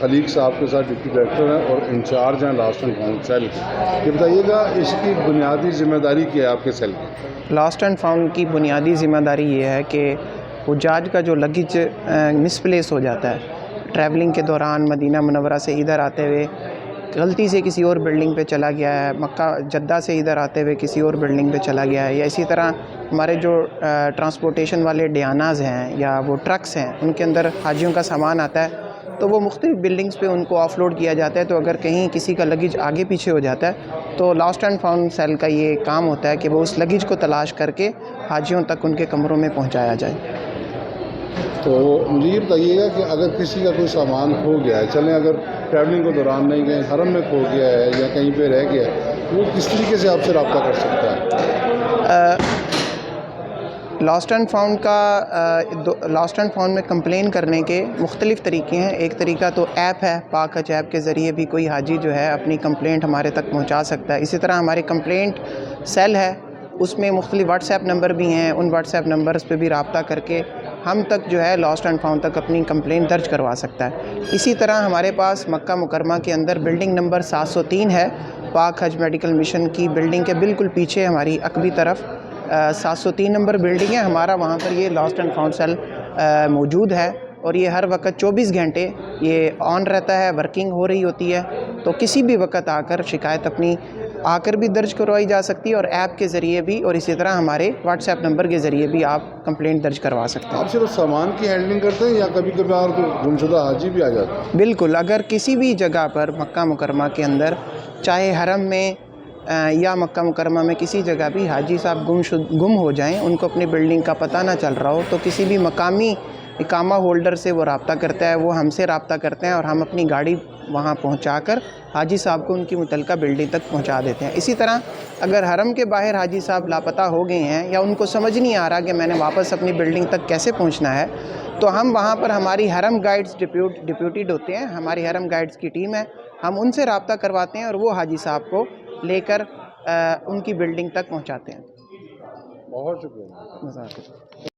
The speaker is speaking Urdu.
علیق صاحب کے ساتھ ڈپٹی ڈائریکٹر ہیں اور انچارج ہیں لاسٹ اینڈ فاؤنڈ سیل کے۔ یہ بتائیے گا اس کی بنیادی ذمہ داری کیا ہے آپ کے سیل کی؟ لاسٹ اینڈ فاؤنڈ کی بنیادی ذمہ داری یہ ہے کہ حجاج کا جو لگیج مسپلیس ہو جاتا ہے ٹریولنگ کے دوران مدینہ منورہ سے ادھر آتے ہوئے غلطی سے کسی اور بلڈنگ پہ چلا گیا ہے، مکہ جدہ سے ادھر آتے ہوئے کسی اور بلڈنگ پہ چلا گیا ہے، یا اسی طرح ہمارے جو ٹرانسپورٹیشن والے ڈیاناز ہیں یا وہ ٹرکس ہیں ان کے اندر حاجیوں کا سامان آتا ہے تو وہ مختلف بلڈنگز پہ ان کو آف لوڈ کیا جاتا ہے۔ تو اگر کہیں کسی کا لگیج آگے پیچھے ہو جاتا ہے تو لاسٹ اینڈ فاؤنڈ سیل کا یہ کام ہوتا ہے کہ وہ اس لگیج کو تلاش کر کے حاجیوں تک ان کے کمروں میں پہنچایا جائے۔ تو مجھے یہ بتائیے گا کہ اگر کسی کا کوئی سامان کھو گیا ہے، چلیں اگر ٹریولنگ کے دوران نہیں گئے، حرم میں کھو گیا ہے یا کہیں پہ رہ گیا ہے، وہ کس طریقے سے آپ سے رابطہ کر سکتا ہے؟ لاسٹ اینڈ فاؤنڈ میں کمپلین کرنے کے مختلف طریقے ہیں۔ ایک طریقہ تو ایپ ہے، پاک حج ایپ کے ذریعے بھی کوئی حاجی جو ہے اپنی کمپلینٹ ہمارے تک پہنچا سکتا ہے۔ اسی طرح ہماری کمپلینٹ سیل ہے، اس میں مختلف واٹس ایپ نمبر بھی ہیں، ان واٹس ایپ نمبرز پہ بھی رابطہ کر کے ہم تک جو ہے لاسٹ اینڈ فاؤنڈ تک اپنی کمپلین درج کروا سکتا ہے۔ اسی طرح ہمارے پاس مکہ مکرمہ کے اندر بلڈنگ نمبر 703 ہے، پاک حج میڈیکل مشن کی بلڈنگ کے بالکل پیچھے ہماری عقبی طرف 703 نمبر بلڈنگ ہے ہمارا، وہاں پر یہ لاسٹ اینڈ فاؤنڈ سیل موجود ہے اور یہ ہر وقت 24 گھنٹے یہ آن رہتا ہے، ورکنگ ہو رہی ہوتی ہے، تو کسی بھی وقت آ کر شکایت اپنی آ کر بھی درج کروائی جا سکتی ہے اور ایپ کے ذریعے بھی، اور اسی طرح ہمارے واٹس ایپ نمبر کے ذریعے بھی آپ کمپلینٹ درج کروا سکتے ہیں۔ آپ صرف سامان کی ہینڈلنگ کرتے ہیں یا کبھی کبھار گمشدہ حاجی بھی آ جاتے ہیں؟ بالکل، اگر کسی بھی جگہ پر مکہ مکرمہ کے اندر، چاہے حرم میں یا مکہ مکرمہ میں کسی جگہ بھی حاجی صاحب گم ہو جائیں، ان کو اپنی بلڈنگ کا پتہ نہ چل رہا ہو، تو کسی بھی مقامی اقامہ ہولڈر سے وہ رابطہ کرتا ہے، وہ ہم سے رابطہ کرتے ہیں اور ہم اپنی گاڑی وہاں پہنچا کر حاجی صاحب کو ان کی متعلقہ بلڈنگ تک پہنچا دیتے ہیں۔ اسی طرح اگر حرم کے باہر حاجی صاحب لاپتہ ہو گئے ہیں یا ان کو سمجھ نہیں آ رہا کہ میں نے واپس اپنی بلڈنگ تک کیسے پہنچنا ہے، تو ہم وہاں پر ہماری حرم گائیڈز ڈپیوٹیڈ ہوتے ہیں، ہماری حرم گائیڈز کی ٹیم ہے، ہم ان سے رابطہ کرواتے ہیں اور وہ حاجی صاحب کو لے کر ان کی بلڈنگ تک پہنچاتے ہیں۔ بہت شکریہ۔